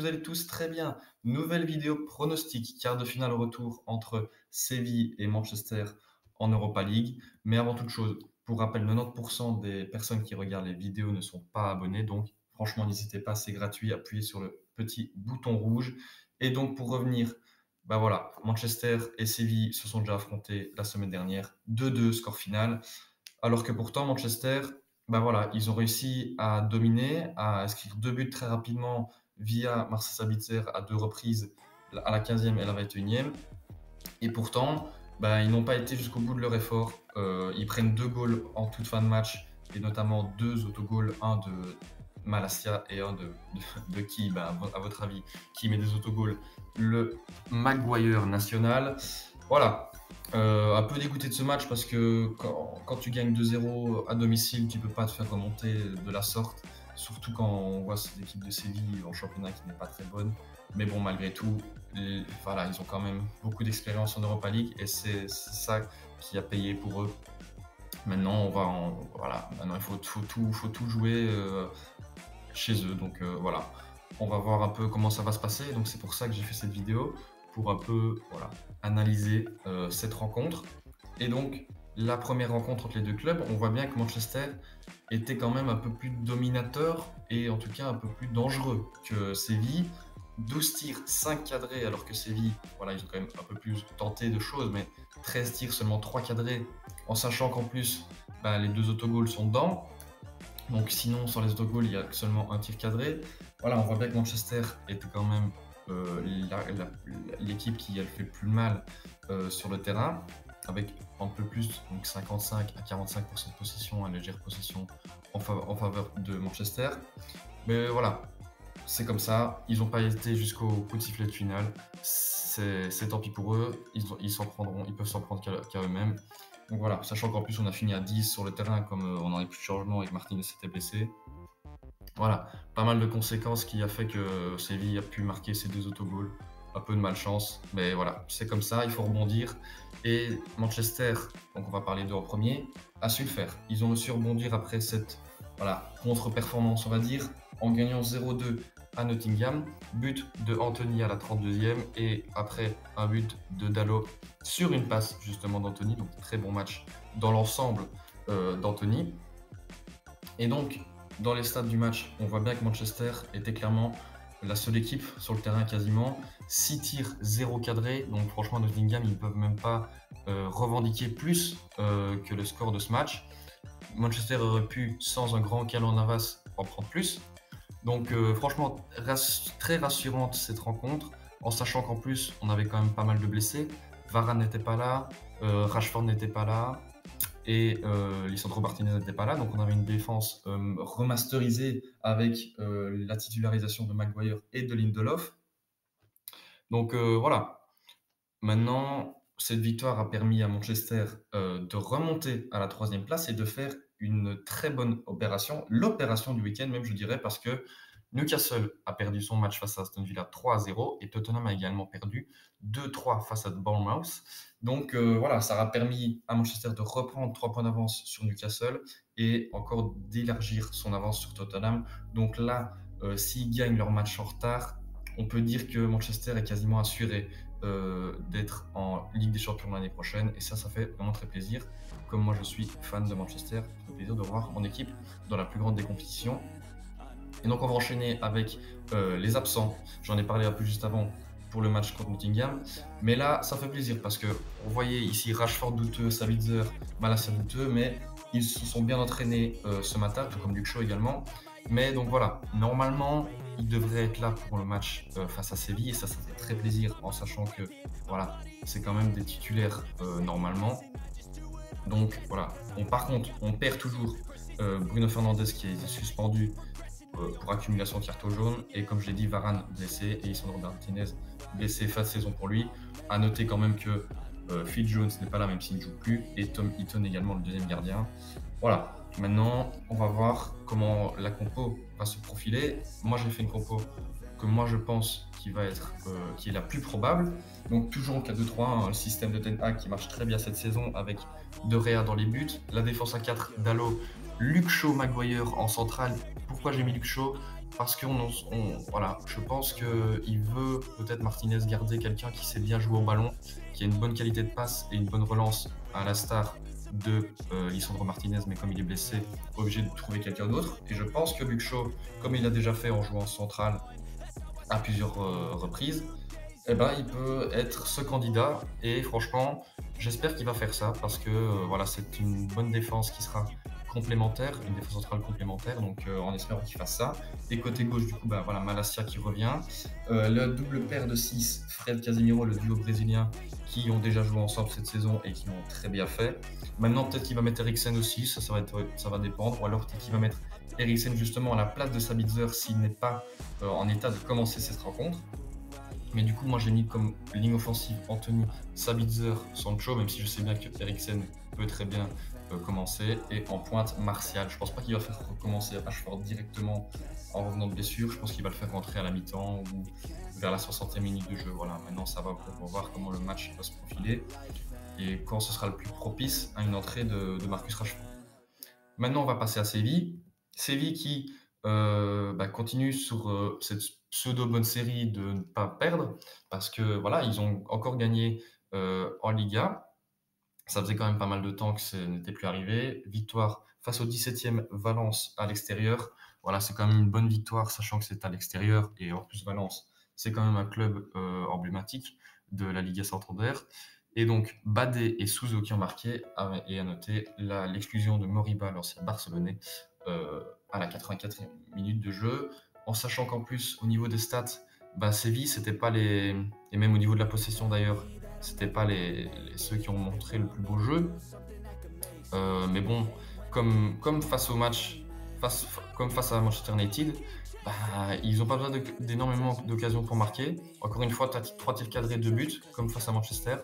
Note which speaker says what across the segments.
Speaker 1: vous allez tous très bien. Nouvelle vidéo pronostic, quart de finale retour entre Séville et Manchester en Europa League. Mais avant toute chose, pour rappel, 90% des personnes qui regardent les vidéos ne sont pas abonnées. Donc, franchement, n'hésitez pas, c'est gratuit. Appuyez sur le petit bouton rouge. Et donc, pour revenir, bah voilà, Manchester et Séville se sont déjà affrontés la semaine dernière. 2-2, score final. Alors que pourtant, Manchester, bah voilà, ils ont réussi à dominer, à inscrire 2 buts très rapidement via Marcel Sabitzer à 2 reprises, à la 15e et à la 21e. Et pourtant, bah, ils n'ont pas été jusqu'au bout de leur effort. Ils prennent 2 goals en toute fin de match, et notamment 2 autogols, un de Malacia et un de qui, bah, à votre avis, qui met des autogols? Le Maguire national. Voilà, un peu dégoûté de ce match parce que quand tu gagnes 2-0 à domicile, tu ne peux pas te faire remonter de la sorte, surtout quand on voit cette équipe de Séville en championnat qui n'est pas très bonne. Mais bon, malgré tout, voilà, ils ont quand même beaucoup d'expérience en Europa League et c'est ça qui a payé pour eux. Maintenant, voilà, maintenant il faut tout jouer chez eux. Donc voilà, on va voir un peu comment ça va se passer. Donc c'est pour ça que j'ai fait cette vidéo, pour un peu voilà, analyser cette rencontre. Et donc, la première rencontre entre les deux clubs, on voit bien que Manchester était quand même un peu plus dominateur et en tout cas un peu plus dangereux que Séville. 12 tirs, 5 cadrés, alors que Séville, voilà, ils ont quand même un peu plus tenté de choses, mais 13 tirs, seulement 3 cadrés, en sachant qu'en plus, bah, les 2 autogols sont dedans. Donc sinon, sans les autogols, il y a seulement un tir cadré. Voilà, on voit bien que Manchester était quand même l'équipe qui a fait le plus mal sur le terrain, avec un peu plus, donc 55 à 45% de possession, une légère possession en faveur de Manchester. Mais voilà, c'est comme ça, ils n'ont pas été jusqu'au coup de sifflet final, c'est tant pis pour eux, ils peuvent s'en prendre qu'à eux-mêmes. Donc voilà, sachant qu'en plus on a fini à 10 sur le terrain, comme on n'en a plus de changement et que Martinez s'était blessé. Voilà, pas mal de conséquences qui a fait que Séville a pu marquer ses 2 autogols. Un peu de malchance, mais voilà, c'est comme ça, il faut rebondir. Et Manchester, donc on va parler d'eux en premier, a su le faire. Ils ont su rebondir après cette voilà, contre-performance, on va dire, en gagnant 0-2 à Nottingham. But de Anthony à la 32e et après un but de Dalot sur une passe justement d'Anthony. Donc très bon match dans l'ensemble d'Anthony. Et donc, dans les stats du match, on voit bien que Manchester était clairement la seule équipe sur le terrain quasiment. 6 tirs, 0 cadré. Donc franchement, Nottingham, ils ne peuvent même pas revendiquer plus que le score de ce match. Manchester aurait pu, sans un grand Keylor Navas, en prendre plus. Donc franchement, très rassurante cette rencontre, en sachant qu'en plus, on avait quand même pas mal de blessés. Varane n'était pas là, Rashford n'était pas là, et Lisandro Martinez n'était pas là, donc on avait une défense remasterisée avec la titularisation de Maguire et de Lindelof. Donc voilà, maintenant cette victoire a permis à Manchester de remonter à la 3e place et de faire une très bonne opération, l'opération du week-end même je dirais, parce que Newcastle a perdu son match face à Aston Villa 3-0 et Tottenham a également perdu 2-3 face à Bournemouth. Donc voilà, ça a permis à Manchester de reprendre 3 points d'avance sur Newcastle et encore d'élargir son avance sur Tottenham. Donc là, s'ils gagnent leur match en retard, on peut dire que Manchester est quasiment assuré d'être en Ligue des Champions l'année prochaine et ça fait vraiment très plaisir. Comme moi je suis fan de Manchester, ça fait plaisir de voir mon équipe dans la plus grande des compétitions. Et donc on va enchaîner avec les absents. J'en ai parlé un peu juste avant pour le match contre Nottingham. Mais là, ça fait plaisir parce que vous voyez ici Rashford douteux, Sabitzer, Malacia douteux, mais ils se sont bien entraînés ce matin, tout comme Luke Shaw également. Mais donc voilà, normalement, ils devraient être là pour le match face à Séville et ça fait très plaisir en sachant que voilà, c'est quand même des titulaires normalement. Donc voilà, par contre, on perd toujours Bruno Fernandes qui est suspendu pour accumulation de carton jaune et comme je l'ai dit, Varane blessé et Lisandro Martinez blessé fin de saison pour lui. À noter quand même que Phil Jones n'est pas là même s'il ne joue plus et Tom Heaton également le deuxième gardien. Voilà, maintenant on va voir comment la compo va se profiler. Moi j'ai fait une compo que moi je pense qui est la plus probable. Donc toujours en 4-2-3-1, le système de Ten Hag qui marche très bien cette saison avec De Gea dans les buts, la défense à 4, Dalot, Luke Shaw, Maguire en centrale. Pourquoi j'ai mis Luke Shaw? parce que voilà, je pense qu'il veut peut-être Martinez garder quelqu'un qui sait bien jouer au ballon, qui a une bonne qualité de passe et une bonne relance à la star de Lisandro Martinez, mais comme il est blessé, obligé de trouver quelqu'un d'autre. Et je pense que Luke Shaw, comme il l'a déjà fait en jouant central à plusieurs reprises, eh ben, il peut être ce candidat. Et franchement, j'espère qu'il va faire ça parce que voilà, c'est une bonne défense qui sera complémentaire, une défense centrale complémentaire. Donc en espérant qu'il fasse ça. Et côté gauche, du coup, bah, voilà, Malacia qui revient. Le double paire de 6, Fred Casemiro, le duo brésilien, qui ont déjà joué ensemble cette saison et qui ont très bien fait. Maintenant, peut-être qu'il va mettre Eriksen aussi, ça va dépendre. Ou alors peut-être qu'il va mettre Eriksen justement à la place de Sabitzer s'il n'est pas en état de commencer cette rencontre. Mais du coup, moi j'ai mis comme ligne offensive Anthony, Sabitzer, Sancho, même si je sais bien que Eriksen peut très bien commencer. Et en pointe, Martial. Je pense pas qu'il va faire recommencer Rashford directement en revenant de blessure. Je pense qu'il va le faire rentrer à la mi-temps ou vers la 60e minute de jeu. Voilà, maintenant ça va pour voir comment le match va se profiler et quand ce sera le plus propice à une entrée de Marcus Rashford. Maintenant, on va passer à Séville. Séville qui continue sur cette pseudo-bonne série de ne pas perdre parce que voilà, ils ont encore gagné en Liga. Ça faisait quand même pas mal de temps que ce n'était plus arrivé. Victoire face au 17e Valence à l'extérieur. Voilà, c'est quand même une bonne victoire, sachant que c'est à l'extérieur. Et en plus, Valence, c'est quand même un club emblématique de la Liga Santander. Et donc, Badé et Souzo qui ont marqué, et à noter l'exclusion de Moriba, l'ancien Barcelonais, à la 84e minute de jeu. En sachant qu'en plus, au niveau des stats, Séville, c'était pas les. Et même au niveau de la possession d'ailleurs, c'était pas ceux qui ont montré le plus beau jeu. Mais bon, comme face au match, comme face à Manchester United, ils n'ont pas besoin d'énormément d'occasions pour marquer. Encore une fois, 3 tirs cadrés, 2 buts, comme face à Manchester.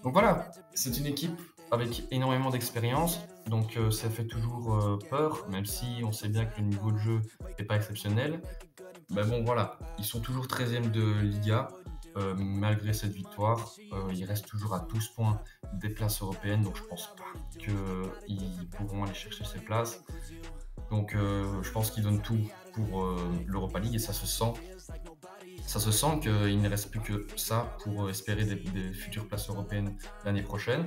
Speaker 1: Donc voilà, c'est une équipe avec énormément d'expérience, donc ça fait toujours peur, même si on sait bien que le niveau de jeu n'est pas exceptionnel. Mais bon, voilà, ils sont toujours 13e de Liga, malgré cette victoire. Ils restent toujours à 12 points des places européennes, donc je pense pas qu'ils pourront aller chercher ces places. Donc je pense qu'ils donnent tout pour l'Europa League et ça se sent. Ça se sent qu'il ne reste plus que ça pour espérer des futures places européennes l'année prochaine.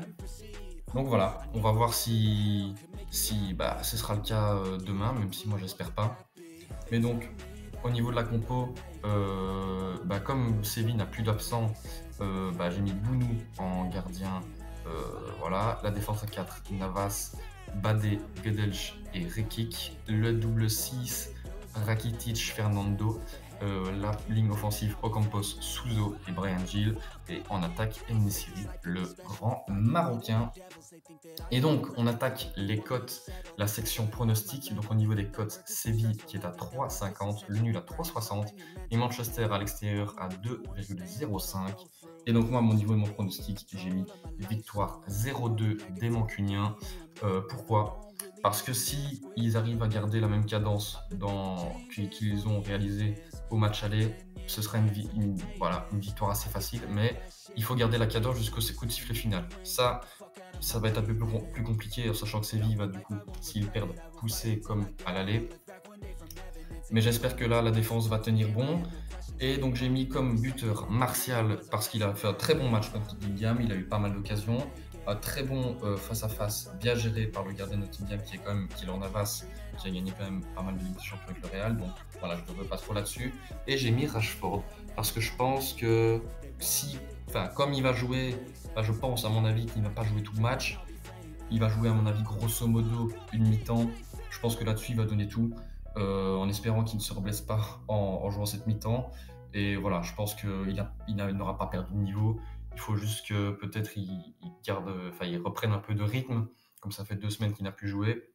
Speaker 1: Donc voilà, on va voir si ce sera le cas demain, même si moi j'espère pas. Mais donc, au niveau de la compo, comme Séville n'a plus d'absents, j'ai mis Bounou en gardien. Voilà, la défense à 4, Navas, Badé, Guedelj et Rekic. Le double 6, Rakitic, Fernando. La ligne offensive Ocampos, Souzo et Brian Gill. Et en attaque, En-Nesyri, le grand Marocain. Et donc, on attaque les cotes, la section pronostic. Donc, au niveau des cotes, Séville qui est à 3,50, le nul à 3,60 et Manchester à l'extérieur à 2,05. Et donc, moi, à mon niveau de mon pronostic, j'ai mis victoire 0-2 des Mancuniens. Pourquoi ? Parce que si ils arrivent à garder la même cadence qu'ils ont réalisé au match aller, ce sera une victoire assez facile, mais il faut garder la cadence jusqu'au coup de sifflet final. Ça va être un peu plus compliqué, en sachant que Séville va du coup, s'ils perdent, pousser comme à l'aller. Mais j'espère que là, la défense va tenir bon. Et donc j'ai mis comme buteur Martial, parce qu'il a fait un très bon match contre Nottingham, il a eu pas mal d'occasions. Un très bon face-à-face, bien géré par le gardien de Nottingham qui est Laurent Navas, qui a gagné quand même pas mal de Ligue des Champions avec le Real. Donc voilà, je ne veux pas trop là-dessus. Et j'ai mis Rashford, parce que je pense que comme il va jouer, je pense à mon avis qu'il ne va pas jouer tout le match. Il va jouer à mon avis grosso modo une mi-temps. Je pense que là-dessus il va donner tout, en espérant qu'il ne se reblesse pas en jouant cette mi-temps. Et voilà, je pense qu'il n'aura pas perdu de niveau. Il faut juste que peut-être il reprenne un peu de rythme, comme ça fait 2 semaines qu'il n'a plus joué.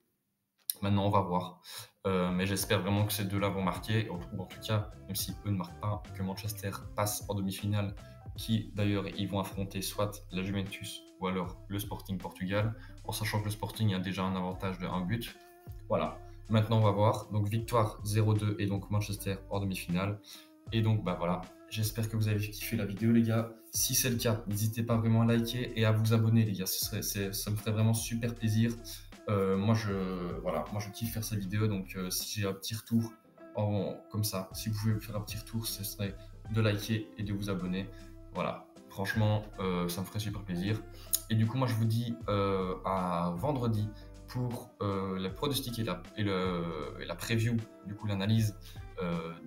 Speaker 1: Maintenant, on va voir. Mais j'espère vraiment que ces deux-là vont marquer. En tout cas, même si eux ne marquent pas, que Manchester passe en demi-finale, qui d'ailleurs ils vont affronter soit la Juventus ou alors le Sporting Portugal, en sachant que le Sporting a déjà un avantage de 1 but. Voilà. Maintenant, on va voir. Donc, victoire 0-2 et donc Manchester en demi-finale. Et donc, voilà. J'espère que vous avez kiffé la vidéo, les gars. Si c'est le cas, n'hésitez pas vraiment à liker et à vous abonner, les gars. Ça me ferait vraiment super plaisir. Moi, je kiffe faire ces vidéos. Donc, si j'ai un petit retour comme ça. Si vous pouvez faire un petit retour, ce serait de liker et de vous abonner. Voilà, franchement, ça me ferait super plaisir. Et du coup, moi, je vous dis à vendredi pour le pronostic et la preview, du coup, l'analyse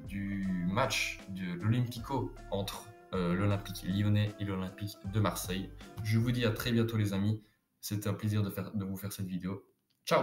Speaker 1: du match de l'Olympico entre l'Olympique lyonnais et l'Olympique de Marseille. Je vous dis à très bientôt, les amis. C'était un plaisir de vous faire cette vidéo.